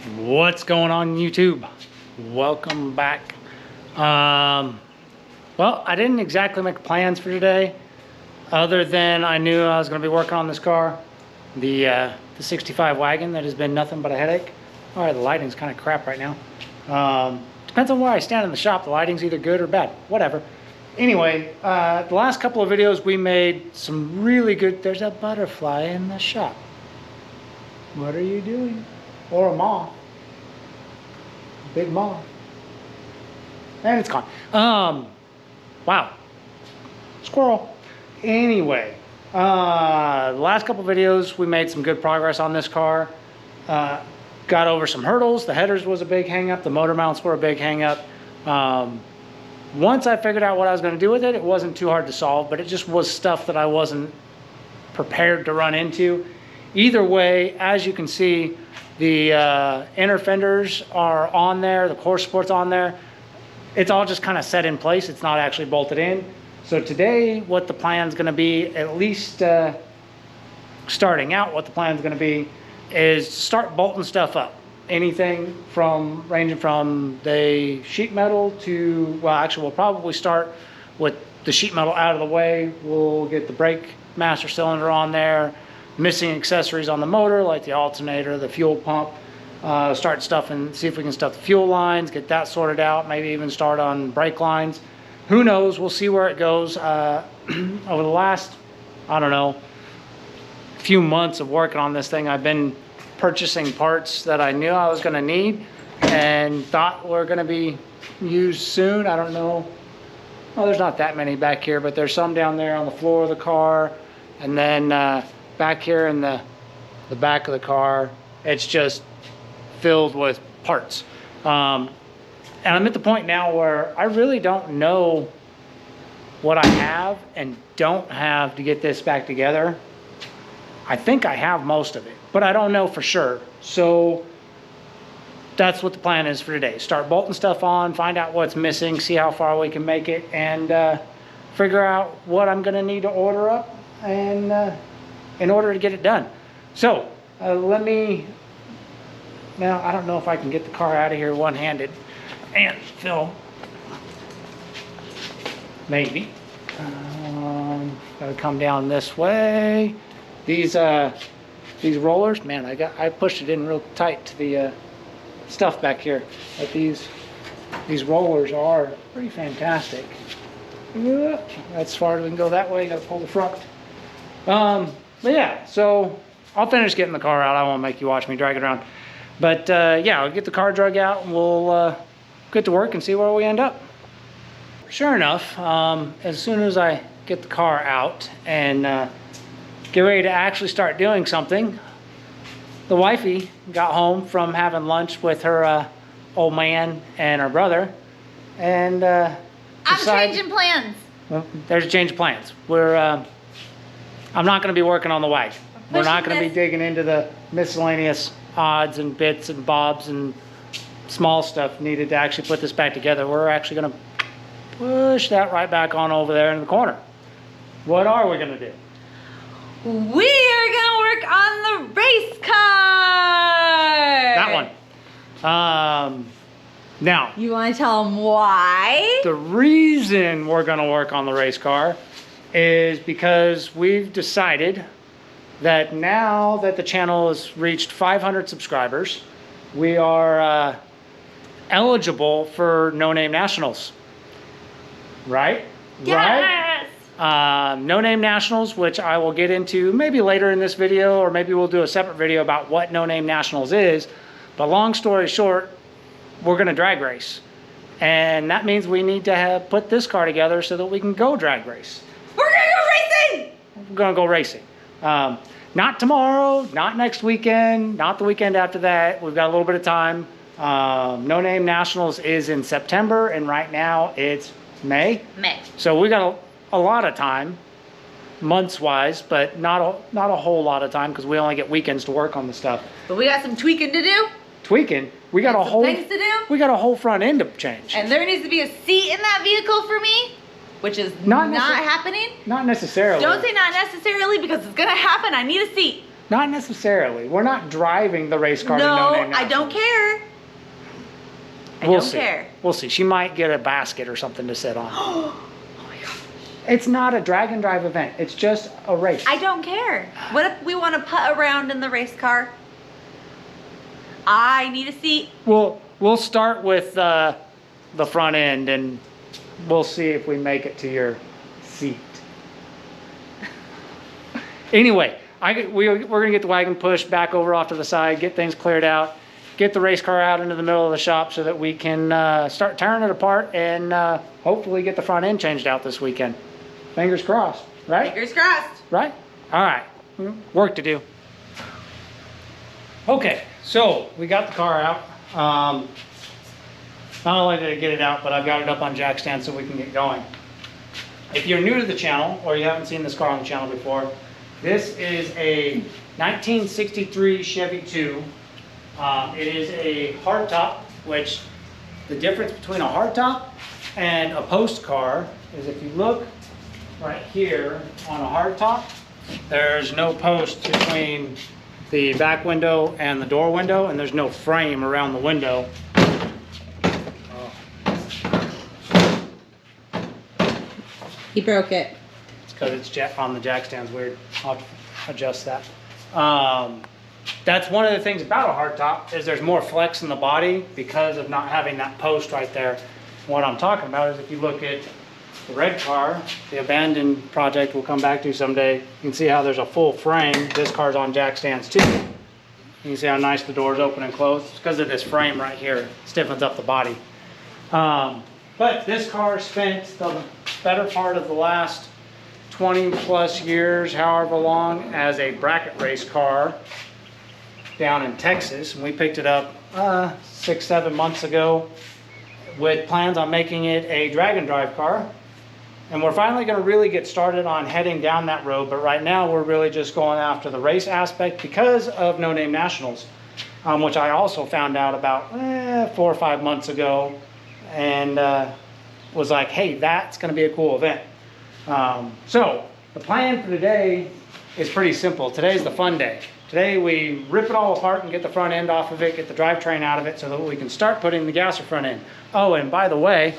What's going on YouTube? Welcome back. Well, I didn't exactly make plans for today, other than I knew I was going to be working on this car, the 65 wagon that has been nothing but a headache. All right, the lighting's kind of crap right now. Depends on where I stand in the shop. The lighting's either good or bad, whatever. Anyway, the last couple of videos we made some really good. There's a butterfly in the shop. What are you doing? Or a moth. Big moth. And it's gone. Wow. Squirrel. Anyway, the last couple videos we made some good progress on this car. Got over some hurdles. The headers was a big hang up. The motor mounts were a big hang up. Once I figured out what I was going to do with it, it wasn't too hard to solve, but it just was stuff that I wasn't prepared to run into. Either way, as you can see, the inner fenders are on there, the core support's on there. It's all just kind of set in place. It's not actually bolted in. So today, what the plan's going to be, at least starting out, what the plan's going to be is start bolting stuff up. Anything from ranging from the sheet metal to, well, actually we'll probably start with the sheet metal out of the way. We'll get the brake master cylinder on there, missing accessories on the motor like the alternator, the fuel pump, start stuff and see if we can stuff the fuel lines, get that sorted out, maybe even start on brake lines. Who knows? We'll see where it goes. Over the last, I don't know, few months of working on this thing, I've been purchasing parts that I knew I was going to need and thought were going to be used soon. I don't know. Well, there's not that many back here, but there's some down there on the floor of the car, and then back here in the back of the car, it's just filled with parts. And I'm at the point now where I really don't know what I have and don't have to get this back together. I think I have most of it, but I don't know for sure. So that's what the plan is for today. Start bolting stuff on, find out what's missing, see how far we can make it, and figure out what I'm gonna need to order up and in order to get it done. So now I don't know if I can get the car out of here one-handed and film. Maybe. Gotta come down this way. These rollers, man, I pushed it in real tight to the stuff back here. But these rollers are pretty fantastic. That's as far as we can go that way. Got to pull the front. But yeah, so I'll finish getting the car out. I won't make you watch me drag it around. But yeah, I'll get the car drug out and we'll get to work and see where we end up. Sure enough, as soon as I get the car out and get ready to actually start doing something, the wifey got home from having lunch with her old man and her brother, and I'm changing plans. Well, there's a change of plans. I'm not going to be working on the wagon. We're not going to be digging into the miscellaneous odds and bits and bobs and small stuff needed to actually put this back together. We're actually going to push that right back on over there in the corner. What are we going to do? We are gonna work on the race car. That one. Now, you want to tell them why? The reason we're gonna work on the race car is because we've decided that now that the channel has reached 500 subscribers, we are eligible for No Name Nationals. Right? Yes! Right? No Name Nationals, which I will get into maybe later in this video, or maybe we'll do a separate video about what No Name Nationals is. But long story short, we're going to drag race. And that means we need to put this car together so that we can go drag race. We're going to go racing! We're going to go racing. Not tomorrow, not next weekend, not the weekend after that. We've got a little bit of time. No Name Nationals is in September, and right now it's May. So we got a lot of time, months-wise, but not a whole lot of time because we only get weekends to work on the stuff. But we got some tweaking to do. Tweaking? We got a whole things to do. We got a whole front end to change. And there needs to be a seat in that vehicle for me, which is not happening. Not necessarily. Don't say not necessarily because it's gonna happen. I need a seat. Not necessarily. We're not driving the race car to No, no name I don't nationals. care. I We'll don't see. care. We'll see. She might get a basket or something to sit on. Oh my god. It's not a drag and drive event. It's just a race. I don't care. What if we want to putt around in the race car? I need a seat. We'll start with the front end, and we'll see if we make it to your seat. Anyway, we're gonna get the wagon pushed back over off to the side, get things cleared out, get the race car out into the middle of the shop so that we can start tearing it apart and hopefully get the front end changed out this weekend. Fingers crossed, right? Fingers crossed. Right? All right. Work to do. Okay, so we got the car out. Not only did I get it out, but I've got it up on jack stand so we can get going. If you're new to the channel or you haven't seen this car on the channel before, this is a 1963 Chevy II. It is a hardtop, which the difference between a hardtop and a post car is if you look right here on a hardtop, there's no post between the back window and the door window, and there's no frame around the window. He broke it. It's because it's on the jack stands weird. I'll have to adjust that. That's one of the things about a hardtop is there's more flex in the body because of not having that post right there. What I'm talking about is if you look at the red car, the abandoned project we'll come back to someday, you can see how there's a full frame. This car's on jack stands too. You can see how nice the doors open and close. It's because of this frame right here. Stiffens up the body. But this car spent the better part of the last 20 plus years, however long, as a bracket race car down in Texas. And we picked it up 6-7 months ago with plans on making it a drag and drive car. And we're finally going to really get started on heading down that road. But right now we're really just going after the race aspect because of No Name Nationals, which I also found out about 4 or 5 months ago. And was like, hey, that's going to be a cool event. So the plan for today is pretty simple. Today's the fun day. Today we rip it all apart and get the front end off of it, get the drivetrain out of it so that we can start putting the gasser front in. Oh, and by the way,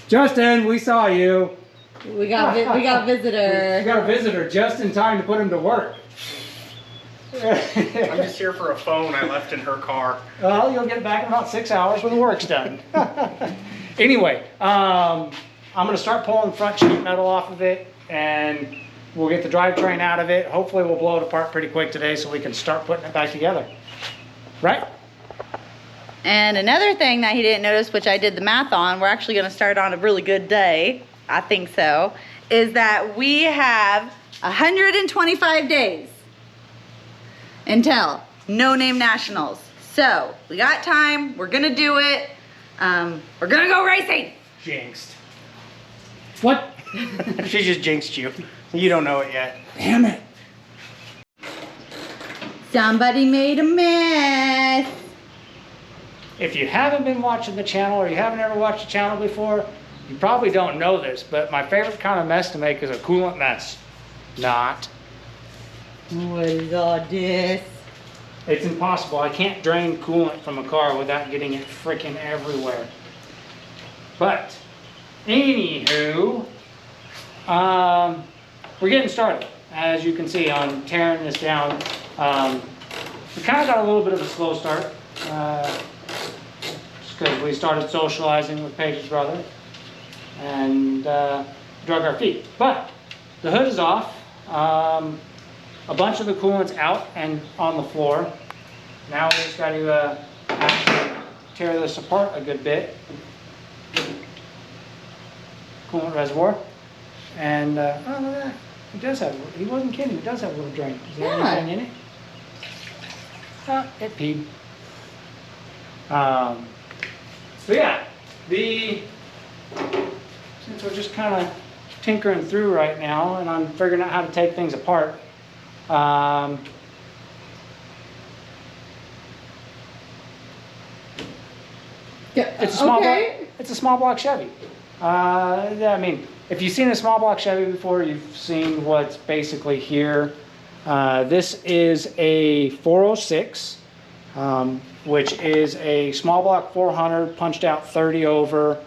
Justin, we saw you. We got a visitor. We got a visitor just in time to put him to work. I'm just here for a phone I left in her car. Well, you'll get back in about 6 hours when the work's done. Anyway, I'm going to start pulling the front sheet metal off of it, and we'll get the drivetrain out of it. Hopefully we'll blow it apart pretty quick today so we can start putting it back together. Right? And another thing that he didn't notice, which I did the math on, we're actually going to start on a really good day, I think so, is that we have 125 days until No Name Nationals. So we got time, we're gonna do it, we're gonna go racing. Jinxed. What? She just jinxed you. You don't know it yet. Damn it. Somebody made a mess. If you haven't been watching the channel or you haven't ever watched the channel before, you probably don't know this, but my favorite kind of mess to make is a coolant mess. Not. What is all this? It's impossible. I can't drain coolant from a car without getting it freaking everywhere. But, anywho, we're getting started. As you can see, I'm tearing this down. We kind of got a little bit of a slow start. Just because we started socializing with Paige's brother and drug our feet. But, the hood is off. A bunch of the coolant's out and on the floor. Now we just got to actually tear this apart a good bit. Coolant reservoir. And, oh, look at that. It does have, he wasn't kidding, it does have a little drain. Is there anything in it? Oh, it peed. So yeah, since we're just kind of tinkering through right now and I'm figuring out how to take things apart, it's a small block, it's a small block Chevy. I mean, if you've seen a small block Chevy before, you've seen what's basically here. This is a 406, which is a small block 400 punched out 30 over.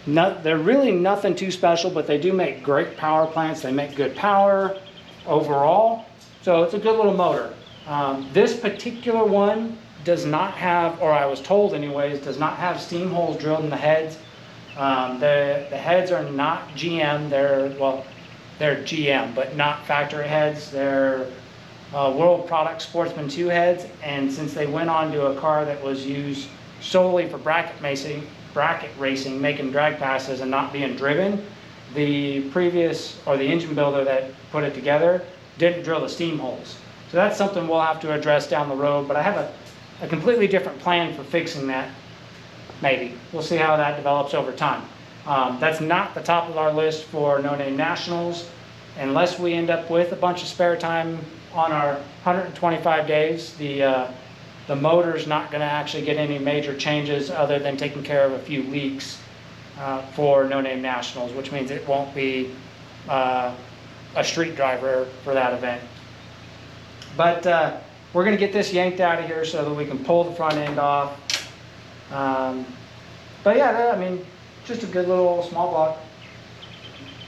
They're really nothing too special, but they do make great power plants. They make good power overall. So it's a good little motor. This particular one does not have, or I was told anyways, does not have steam holes drilled in the heads. The heads are not GM. They're GM, but not factory heads. They're World Product Sportsman 2 heads. And since they went on to a car that was used solely for bracket racing, making drag passes and not being driven, the previous, or the engine builder that put it together, didn't drill the steam holes. So that's something we'll have to address down the road, but I have a completely different plan for fixing that, maybe. We'll see how that develops over time. That's not the top of our list for No Name Nationals, unless we end up with a bunch of spare time on our 125 days. The motor's not going to actually get any major changes other than taking care of a few leaks for No Name Nationals, which means it won't be a street driver for that event. But we're going to get this yanked out of here so that we can pull the front end off. But yeah, I mean, just a good little small block.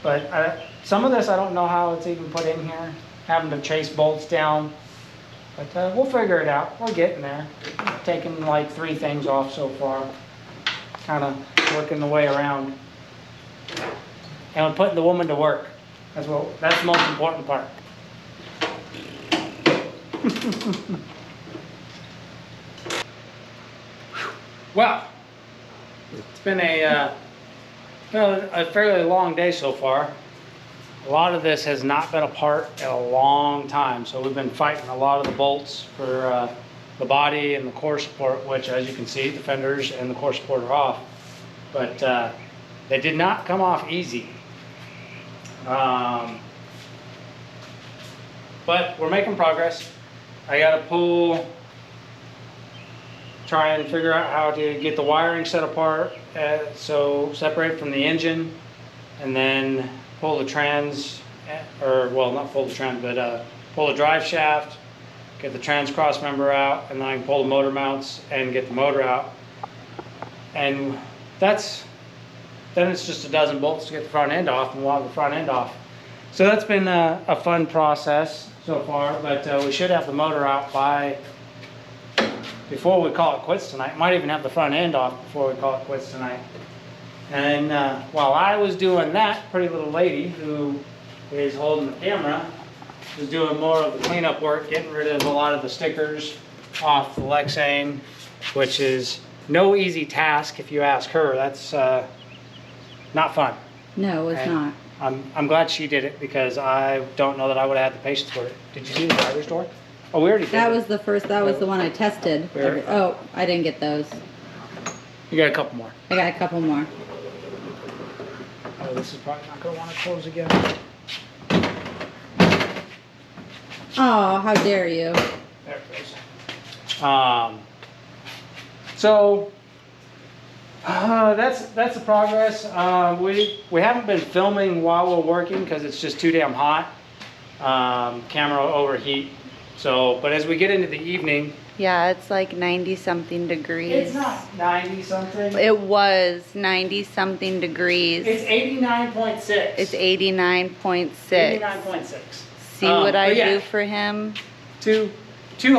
But some of this I don't know how it's even put in here, having to chase bolts down. But we'll figure it out. We're getting there. Taking like 3 things off so far. Kind of working the way around. And we're putting the woman to work. That's the most important part. Well, it's been a fairly long day so far. A lot of this has not been apart in a long time, so we've been fighting a lot of the bolts for the body and the core support, which, as you can see, the fenders and the core support are off. But they did not come off easy. But we're making progress. I got to try and figure out how to get the wiring set apart, so separate from the engine, and then pull the trans, or well, not pull the trans, but pull the drive shaft, get the trans cross member out, and then I can pull the motor mounts and get the motor out. And then it's just a dozen bolts to get the front end off, and we'll have the front end off. So that's been a fun process so far, but we should have the motor out before we call it quits tonight. Might even have the front end off before we call it quits tonight. And while I was doing that, pretty little lady who is holding the camera was doing more of the cleanup work, getting rid of a lot of the stickers off the Lexane, which is no easy task if you ask her. That's not fun. No, it's not. I'm glad she did it, because I don't know that I would have had the patience for it. Did you see the driver's door? Oh, we already did. That was the first, that was the one I tested. Where? Oh, I didn't get those. You got a couple more. I got a couple more. Oh, this is probably not going to want to close again. Oh, how dare you. There it goes. So that's the progress. We haven't been filming while we're working because it's just too damn hot. Camera overheat. So, but as we get into the evening, Yeah, it's like 90 something degrees. it's not 90 something. It was 90 something degrees. It's 89.6. It's 89.6. 89.6. See what I but yeah, do for him? Too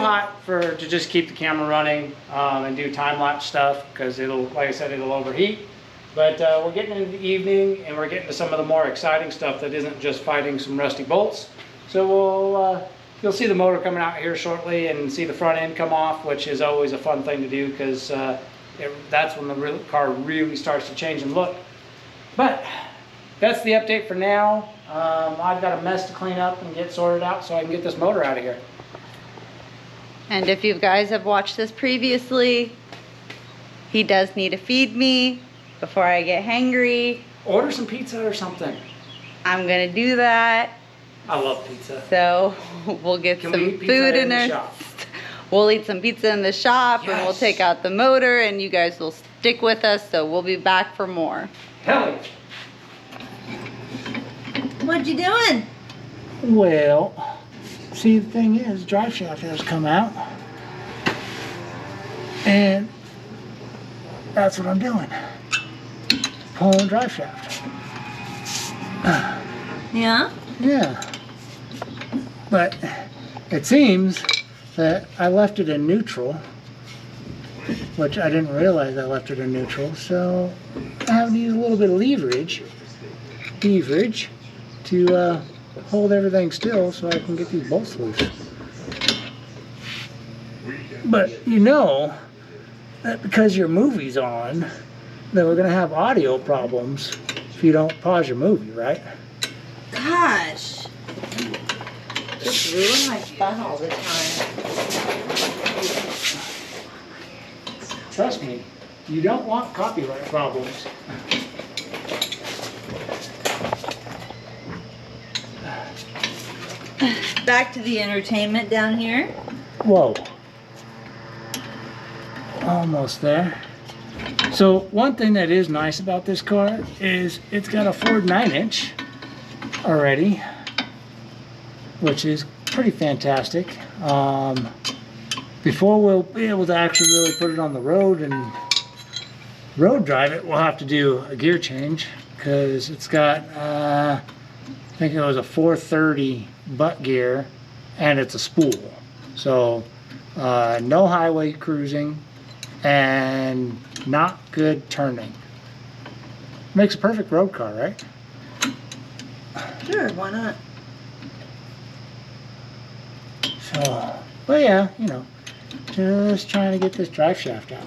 hot to just keep the camera running and do time-lapse stuff, because it'll, like I said, it'll overheat. But we're getting into the evening, and we're getting to some of the more exciting stuff that isn't just fighting some rusty bolts. So you'll see the motor coming out here shortly and see the front end come off, which is always a fun thing to do, because that's when the car really starts to change and look. But that's the update for now. I've got a mess to clean up and get sorted out so I can get this motor out of here. And if you guys have watched this previously, he does need to feed me before I get hangry. Order some pizza or something. I'm gonna do that. I love pizza. So we'll get Can some we eat pizza food in in the there. shop? We'll eat some pizza in the shop, and we'll Yes. take out the motor, and you guys will stick with us, so we'll be back for more. Hell What you doing? Well, see, the thing is, drive shaft has come out. And that's what I'm doing. Pulling drive shaft. Yeah? Yeah. But it seems that I left it in neutral, which I didn't realize I left it in neutral, so I have to use a little bit of leverage to hold everything still so I can get these bolts loose. But you know that because your movie's on, that we're gonna have audio problems if you don't pause your movie, right? Gosh. Just ruin my fun all the time. Trust me, you don't want copyright problems. Back to the entertainment down here. Whoa. Almost there. So one thing that is nice about this car is it's got a Ford 9-inch already, which is pretty fantastic. Before we'll be able to actually really put it on the road and road drive it, we'll have to do a gear change because it's got, I think it was a 430 butt gear and it's a spool. So no highway cruising and not good turning. Makes a perfect road car, right? Sure, why not? So, but yeah, you know, just trying to get this drive shaft out.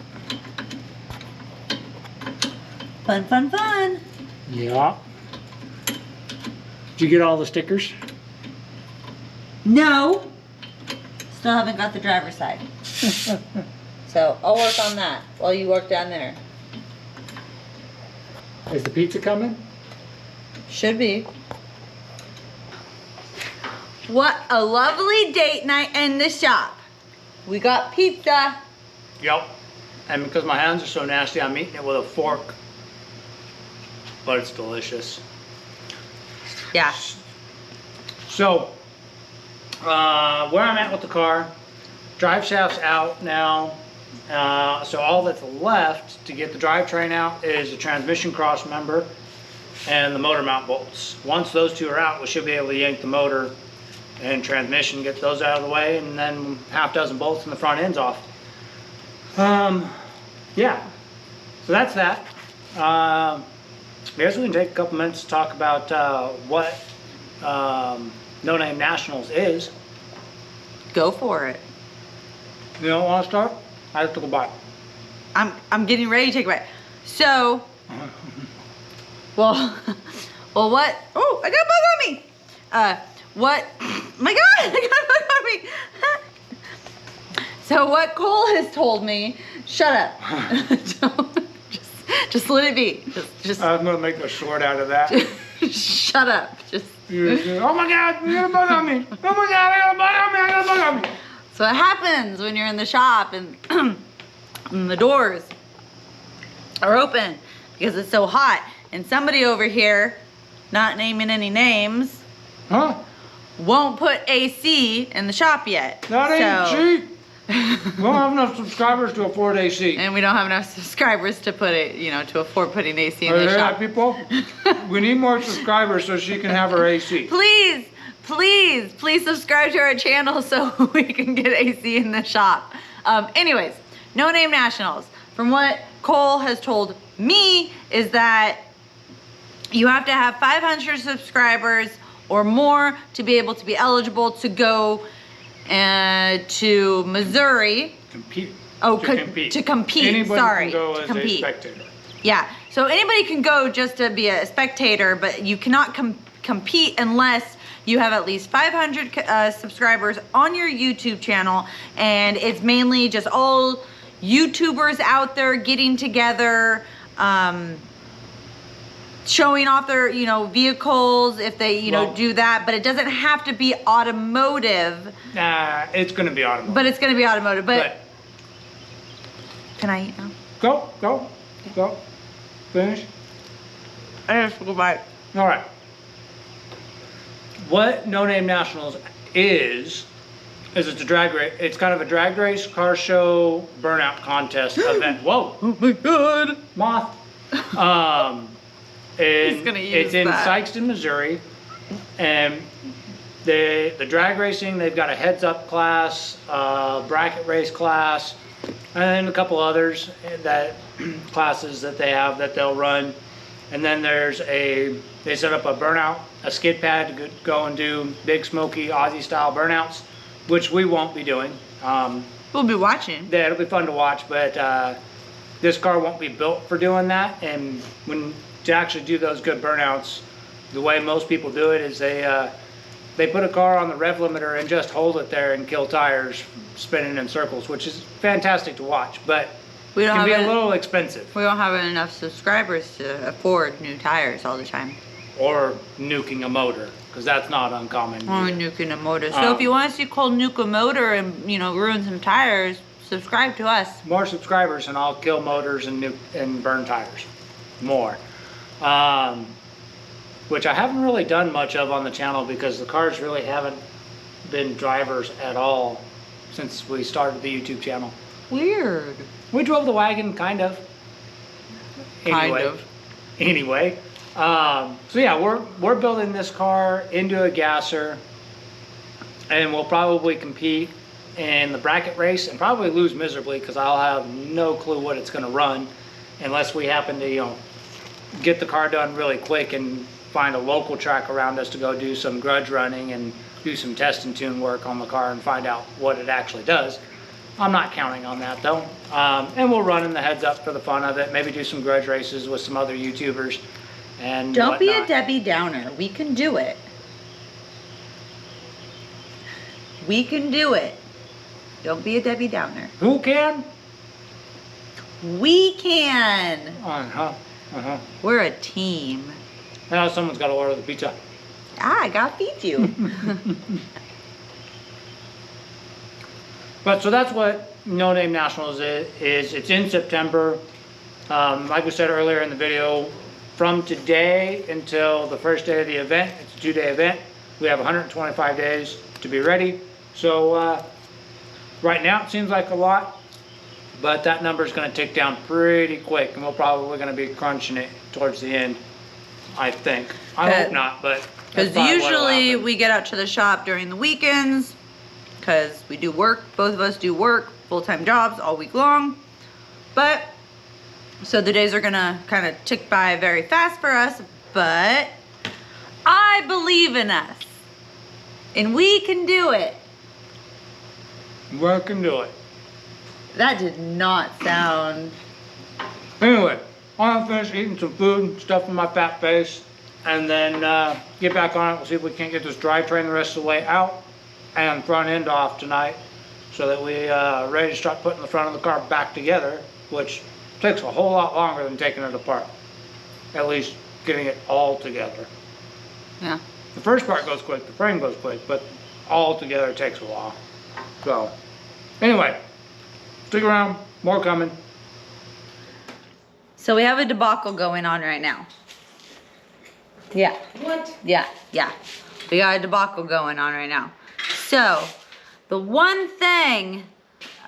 Fun, fun, fun. Yeah. Did you get all the stickers? No. Still haven't got the driver's side. So I'll work on that while you work down there. Is the pizza coming? Should be. What a lovely date night in the shop. We got pizza. Yep. And because my hands are so nasty, I'm eating it with a fork. But it's delicious. Yeah. So, where I'm at with the car, drive shaft's out now. So all that's left to get the drivetrain out is the transmission cross member and the motor mount bolts. Once those two are out, we should be able to yank the motor and transmission, get those out of the way, and then half dozen bolts and the front ends off. Yeah, so that's that. I guess we can take a couple minutes to talk about what No Name Nationals is. Go for it. You don't want to start? I have to go buy it. I'm getting ready to take a bite. So, well, what? Oh, I got a bug on me. What? My God, I got a bug on me. So what Cole has told me. Shut up. just let it be. Just. I'm gonna make a short out of that. Shut up. Just. Oh my God, you got a bug on me. Oh my God, I got a bug on me. I got a bug on me. So it happens when you're in the shop and, and the doors are open because it's so hot. And somebody over here, not naming any names, Huh? won't put AC in the shop yet. That ain't cheap. We don't have enough subscribers to afford AC. And we don't have enough subscribers to put it, you know, to afford putting AC in Are you the hear shop. that, people? We need more subscribers so she can have her AC. Please subscribe to our channel so we can get AC in the shop. Anyways, No Name Nationals. From what Cole has told me is that you have to have 500 subscribers or more to be able to be eligible to go to Missouri. Compete. Oh, compete. to compete. Anybody Sorry, can go to as compete. a spectator. Yeah, so anybody can go just to be a spectator, but you cannot compete unless you have at least 500 subscribers on your YouTube channel, and it's mainly just all YouTubers out there getting together, showing off their, you know, vehicles if they, you know, do that, but it doesn't have to be automotive. Nah, it's gonna be automotive. But it's gonna be automotive, but can I eat now? Go. Finish. I have to go buy it. All right. What No Name Nationals is it's a drag race. It's kind of a drag race car show burnout contest event. Whoa! Oh my god! Moth. And gonna use it's in that. Sykeston, Missouri, and the drag racing. They've got a heads-up class, bracket race class, and a couple others that classes that they have that they'll run. And then they set up a skid pad to go and do big smoky Aussie style burnouts, which we won't be doing. We'll be watching. Yeah, it'll be fun to watch, but this car won't be built for doing that. And to actually do those good burnouts, the way most people do it is they put a car on the rev limiter and just hold it there and kill tires spinning in circles, which is fantastic to watch, but We don't can be have a it- little expensive. We don't have enough subscribers to afford new tires all the time. Or nuking a motor, because that's not uncommon. Or nuking a motor. So if you want to see Cole nuke a motor and, you know, ruin some tires, subscribe to us. More subscribers and I'll kill motors and burn tires. More. Which I haven't really done much of on the channel because the cars really haven't been drivers at all since we started the YouTube channel. Weird. We drove the wagon, kind of. Anyway, so yeah, we're building this car into a gasser, and we'll probably compete in the bracket race and probably lose miserably because I'll have no clue what it's going to run unless we happen to, you know, get the car done really quick and find a local track around us to go do some grudge running and do some test and tune work on the car and find out what it actually does. I'm not counting on that though. And we'll run in the heads up for the fun of it, maybe do some grudge races with some other YouTubers and Don't be a whatnot. Debbie Downer. We can do it. We can do it. Don't be a Debbie Downer. Who can? We can. Uh-huh. We're a team. Now someone's got to order the pizza. I gotta feed you. But so that's what No Name Nationals is. It's in September. Like we said earlier in the video, from today until the first day of the event, it's a 2-day event. We have 125 days to be ready. So right now it seems like a lot, but that number is going to tick down pretty quick, and we're probably going to be crunching it towards the end, I think. I hope not, but that's Because probably what'll usually happen. we get out to the shop during the weekends because we do work. Both of us do work, full-time jobs all week long. But, so the days are gonna kind of tick by very fast for us, but I believe in us. And we can do it. We can do it. That did not sound... Anyway, I'm gonna finish eating some food, stuff in my fat face, and then get back on it. We'll see if we can't get this drivetrain the rest of the way out and front end off tonight so that we ready to start putting the front of the car back together, which takes a whole lot longer than taking it apart. At least getting it all together. Yeah. The first part goes quick, the frame goes quick, but all together takes a while. So, anyway, stick around, more coming. So we have a debacle going on right now. Yeah. What? Yeah. We got a debacle going on right now. So, the one thing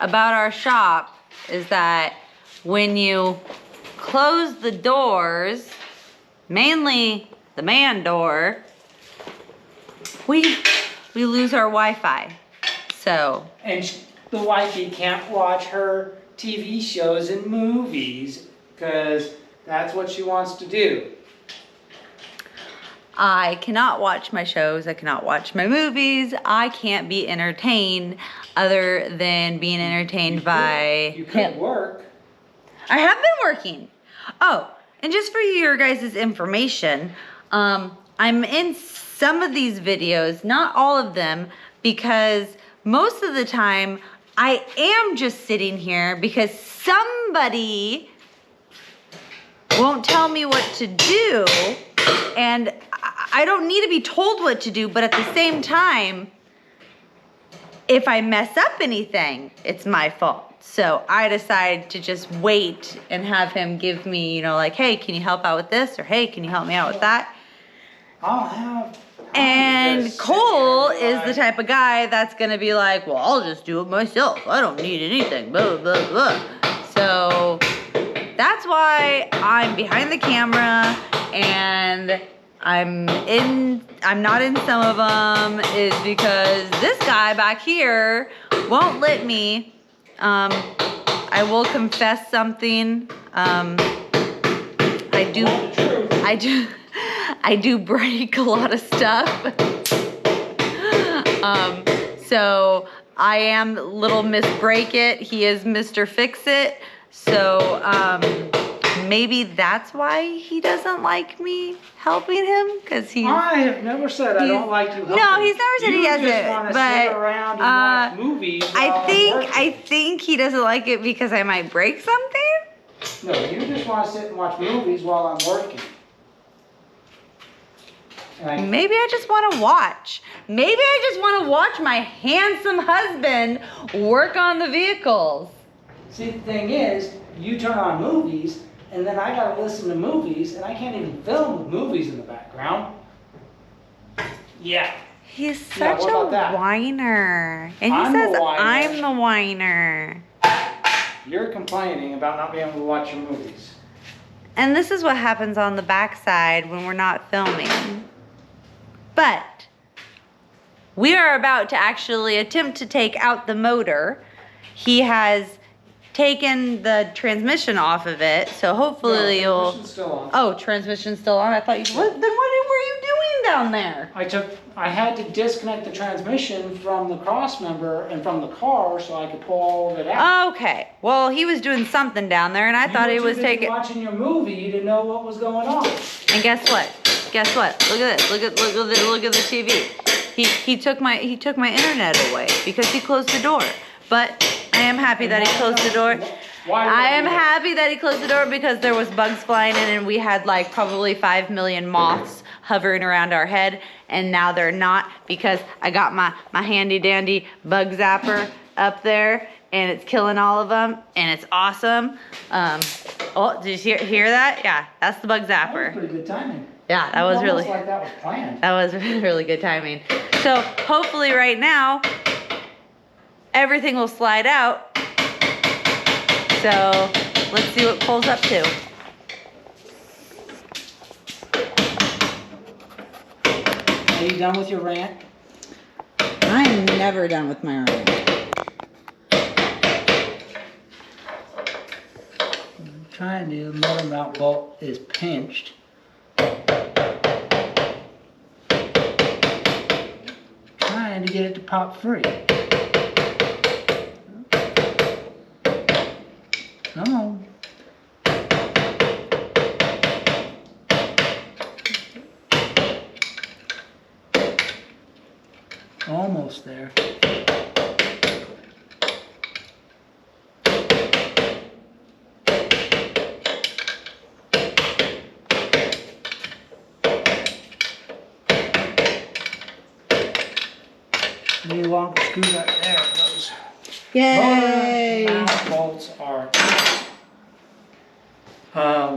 about our shop is that when you close the doors, mainly the man door, we lose our Wi-Fi. So, And the wifey can't watch her TV shows and movies because that's what she wants to do. I cannot watch my shows, I cannot watch my movies, I can't be entertained other than being entertained by You him. could work. I have been working. Oh, and just for your guys' information, I'm in some of these videos, not all of them, because most of the time I am just sitting here because somebody won't tell me what to do, and I don't need to be told what to do, but at the same time, if I mess up anything, it's my fault. So I decided to just wait and have him give me, you know, like, hey, can you help out with this? Or hey, can you help me out with that? I'll have And just Cole sit there is and the be like- type of guy that's gonna be like, well, I'll just do it myself. I don't need anything, blah, blah, blah. So that's why I'm behind the camera and I'm not in some of them, is because this guy back here won't let me. I will confess something. I do break a lot of stuff. So I am little Miss Break It. He is Mr. Fix It. So maybe that's why he doesn't like me helping him, because he's. I have never said I don't like you. No, he's never said he hasn't. You just want to But sit around and watch movies. I think he doesn't like it because I might break something. No, you just want to sit and watch movies while I'm working. And Maybe I just want to watch. Maybe I just want to watch my handsome husband work on the vehicles. see, the thing is, you turn on movies, and then I gotta listen to movies, and I can't even film with movies in the background. Yeah. He's Yeah, such what about a that? whiner. And he I'm the says whiner. I'm the whiner. You're complaining about not being able to watch your movies. And this is what happens on the backside when we're not filming. But we are about to actually attempt to take out the motor. He has taken the transmission off of it, so hopefully you'll. Transmission's still on. Oh, transmission's still on. I thought you. What? Then what were you doing down there? I had to disconnect the transmission from the cross member and from the car so I could pull all of it out. Okay. Well, he was doing something down there, and I thought he You were was too busy taking. watching your movie. You didn't know what was going on. And guess what? Guess what? Look at this. Look at the TV. He took my internet away because he closed the door. But I am happy that he closed the door. Why? I am happy that he closed the door because there was bugs flying in and we had like probably 5 million moths hovering around our head, and now they're not because I got my handy dandy bug zapper up there and it's killing all of them and it's awesome. Oh, did you hear that? Yeah, that's the bug That was zapper. pretty good timing. Yeah, that was Almost really. like that was planned. That was really good timing. So hopefully right now, everything will slide out. So let's see what Cole's up to. Are you done with your rant? I'm never done with my rant. I'm trying to. Motor mount bolt is pinched. Trying to get it to pop free. Come on. Almost there. Any longer screwdriver. There it goes. Yay! Motor mount bolts are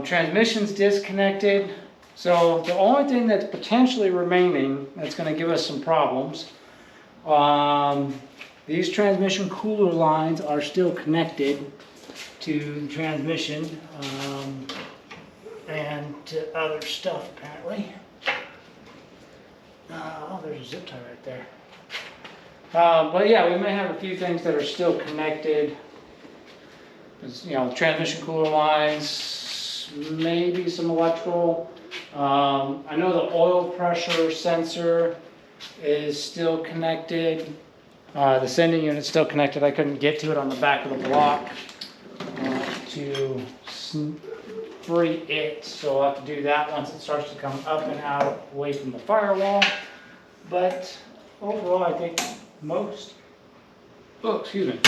transmission's disconnected. So the only thing that's potentially remaining that's going to give us some problems, these transmission cooler lines are still connected to the transmission and to other stuff apparently. Oh, there's a zip tie right there. But yeah, we may have a few things that are still connected. You know, transmission cooler lines, maybe some electrical. I know the oil pressure sensor is still connected. The sending unit's still connected. I couldn't get to it on the back of the block to free it, so I'll have to do that once it starts to come up and out away from the firewall. But overall, I think most. Oh, excuse me.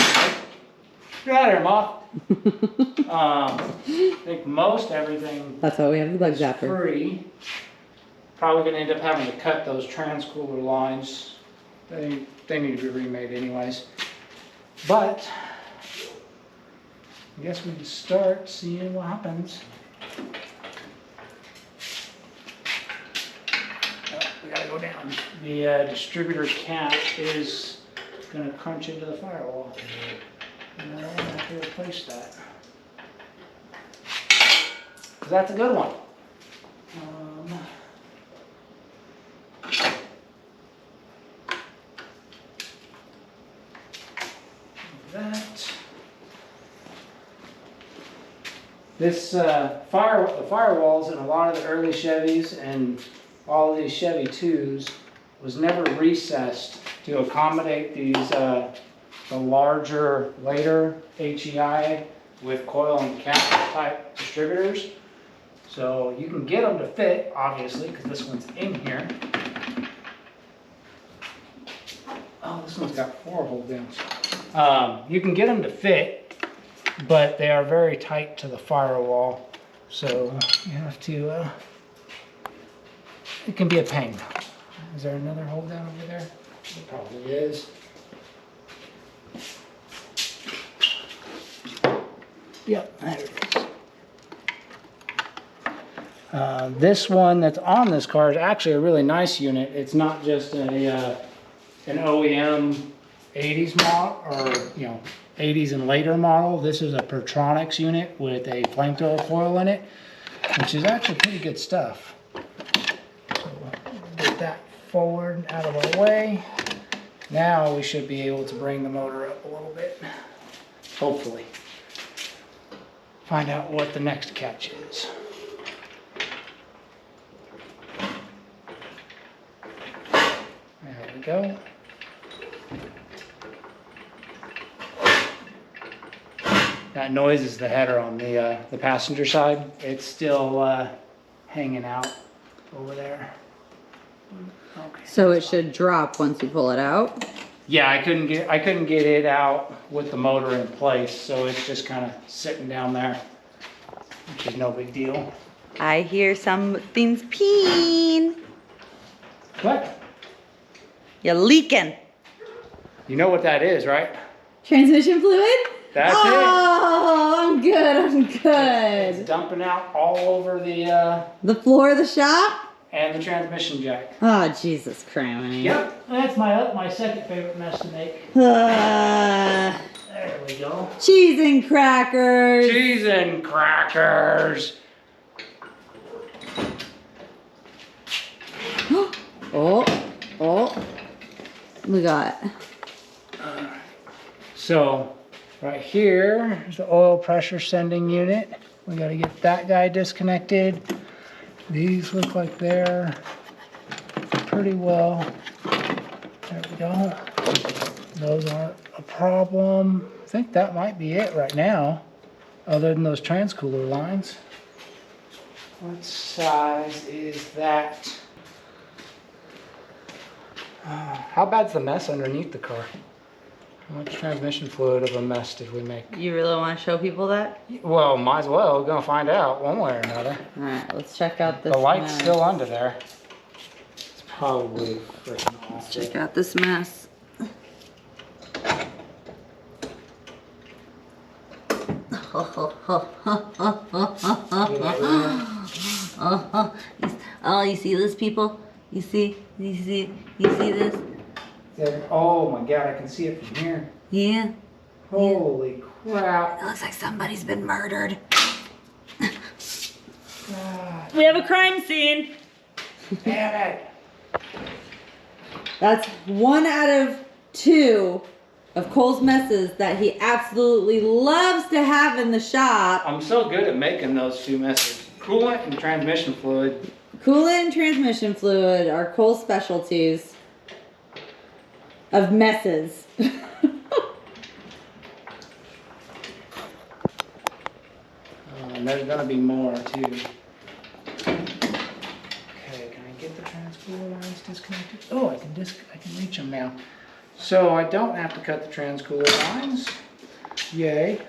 Get out of here, moth. I think most everything That's why we have the bug is zapper. free. Probably gonna end up having to cut those transcooler lines. They need to be remade anyways. But I guess we can start seeing what happens. Oh, we gotta go down. the distributor cap is going to crunch into the firewall. And I have to replace that. 'Cause that's a good one. That. This the firewalls in a lot of the early Chevys and all of these Chevy 2s was never recessed to accommodate these the larger later HEI with coil and cap type distributors. So you can get them to fit, obviously, because this one's in here. Oh, this one's got 4 hold downs. You can get them to fit, but they are very tight to the firewall. So you have to, it can be a pain. Is there another hold down over there? There probably is. Yep, there it is. This one that's on this car is actually a really nice unit. It's not just an OEM 80s model or 80s and later model. This is a Pertronics unit with a flamethrower coil in it, which is actually pretty good stuff. So we'll get that forward out of our way. Now we should be able to bring the motor up a little bit, hopefully. Find out what the next catch is. There we go. That noise is the header on the passenger side. It's still hanging out over there. Okay. So it should drop once you pull it out? Yeah, I couldn't get it out with the motor in place, so it's just kind of sitting down there, which is no big deal. I hear something's peeing. What? You're leaking. You know what that is, right? Transmission fluid? That's Oh, I'm good, I'm It's good. dumping out all over the The floor of the shop? and the transmission jack. Oh, Jesus Christ. Yep, that's my second favorite mess to make. There we go. Cheese and crackers. Cheese and crackers. Oh, we got. So right here is the oil pressure sending unit. We got to get that guy disconnected. These look like they're pretty well. There we go. Those aren't a problem. I think that might be it right now, other than those transcooler lines. What size is that? How bad's the mess underneath the car? How much transmission fluid of a mess did we make? You really want to show people that? Well, might as well. We're gonna find out one way or another. All right, let's check out this The light's mess. still under there. It's probably freaking Let's awful. check out this mess. Oh, you see this, people? You see this? Oh my god, I can see it from here. Yeah. Holy crap. It looks like somebody's been murdered. God We have a crime scene. damn it. That's 1 out of 2 of Cole's messes that he absolutely loves to have in the shop. I'm so good at making those 2 messes. Coolant and transmission fluid. Coolant and transmission fluid are Cole's specialties of messes. And there's gonna be more too. Okay, can I get the transcooler lines disconnected? Oh, I can reach them now. So I don't have to cut the transcooler lines. Yay.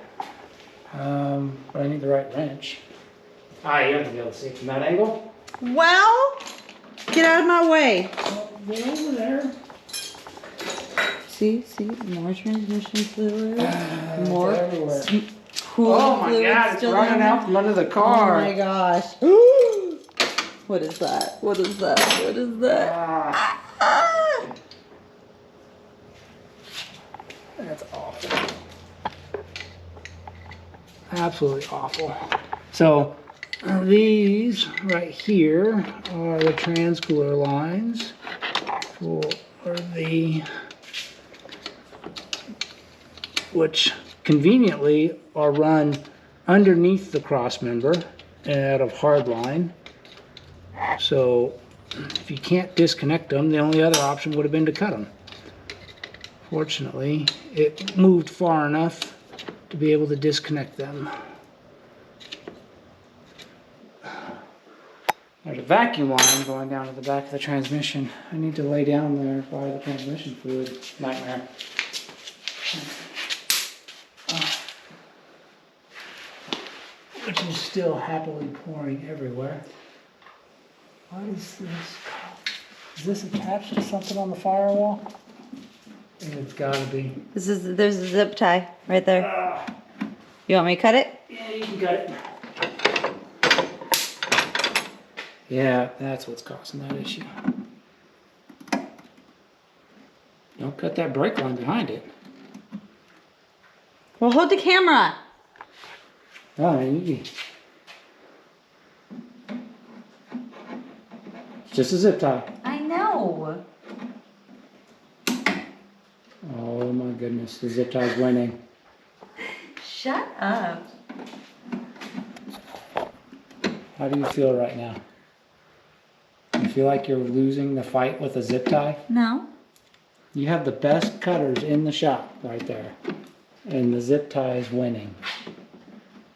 But I need the right wrench. Ah, you have to be able to see it from that angle. Well, get out of my way. Get over there. See, more transmission fluid, more everywhere. coolant Oh my fluid god, it's still running in out there. from under the Oh car. my gosh. What is that? What is that? What is that? Ah. That's awful. Absolutely awful. So these right here are the trans cooler lines for the, which conveniently are run underneath the cross member out of hardline. So if you can't disconnect them, the only other option would have been to cut them. Fortunately, it moved far enough to be able to disconnect them. There's a vacuum line going down to the back of the transmission. I need to lay down there by the transmission fluid. Nightmare. Which is still happily pouring everywhere. What is this? Is this attached to something on the firewall? I think it's gotta be. There's a zip tie right there. You want me to cut it? Yeah, you can cut it. Yeah, that's what's causing that issue. Don't cut that brake line behind it. Well, hold the camera. Oh, easy. It's just a zip tie. I know. Oh my goodness, the zip tie's winning. Shut up. How do you feel right now? You feel like you're losing the fight with a zip tie? No. You have the best cutters in the shop right there. And the zip tie is winning.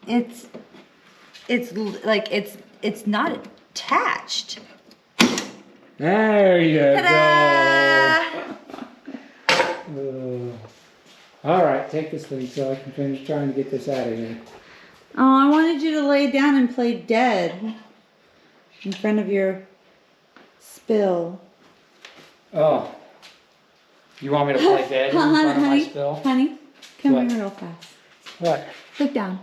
It's like it's not attached. There you Ta-da! go. All right, take this thing so I can finish trying to get this out of here. Oh, I wanted you to lay down and play dead in front of your spill. Oh. You want me to play dead in front of my spill? Honey, come What? here real fast. What? Look down.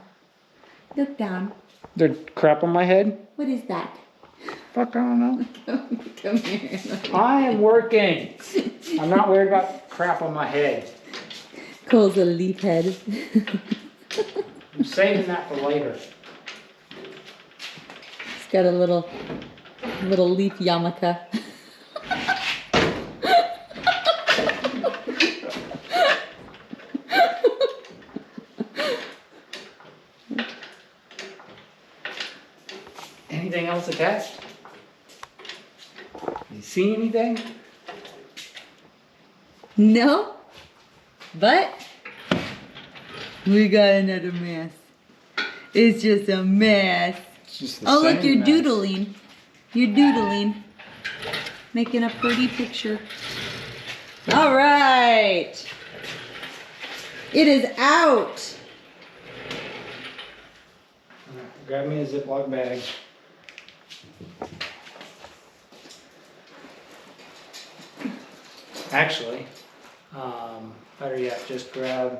Look down. There's crap on my head? What is that? Fuck, I don't know. Come here. I am working. I'm not worried about crap on my head. Cole's a leaf head. I'm saving that for later. It's got a little leaf yarmulke. Anything else attached? You see anything? No, but we got another mess. It's just a mess. It's just the Oh, look, same you're mess. doodling. You're doodling. Making a pretty picture. All right. It is out. Grab me a Ziploc bag. Actually, better yet, just grab,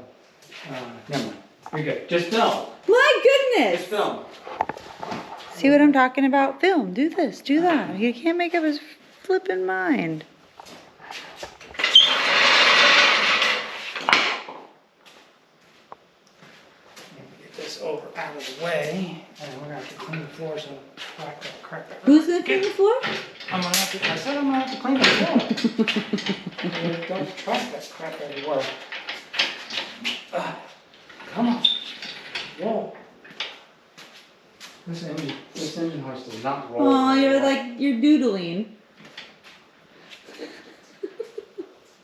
never mind. You're good. Just film. My goodness. Just film. See what I'm talking about? Film. Do this. Do that. He can't make up his flipping mind. Get this over out of the way, and then we're gonna have to clean the floor so crack that. Who's gonna clean the floor? I'm gonna have to. I said I'm gonna have to clean the floor. Don't trust that crap everywhere. Come on. Whoa. This engine hoist does not roll. Oh, very well. you're doodling.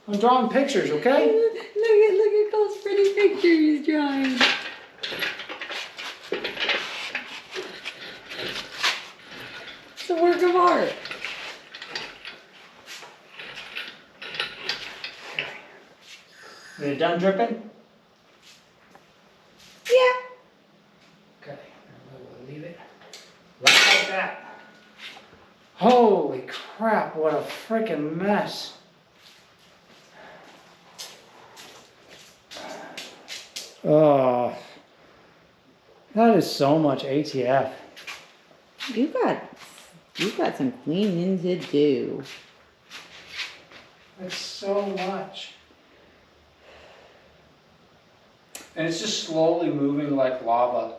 I'm drawing pictures, okay? Look at Cole's pretty picture he's drawing. It's a work of art. Is it done dripping? Yeah. Okay, we'll leave it right like that. Holy crap, what a freaking mess. Oh, that is so much ATF. You got some cleaning to do. It's so much. And it's just slowly moving like lava.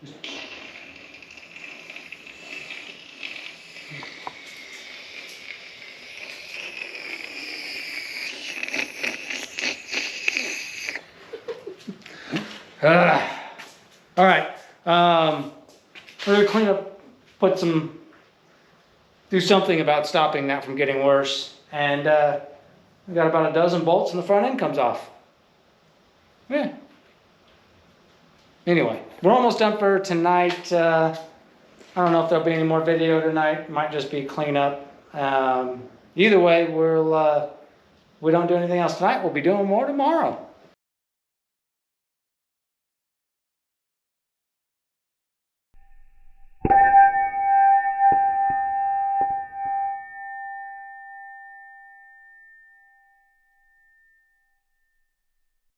Just... All right. We're gonna clean up, do something about stopping that from getting worse. And we got about a dozen bolts and the front end comes off. Yeah. Anyway, we're almost done for tonight. I don't know if there'll be any more video tonight. Might just be cleanup. Either way, we don't do anything else tonight. We'll be doing more tomorrow.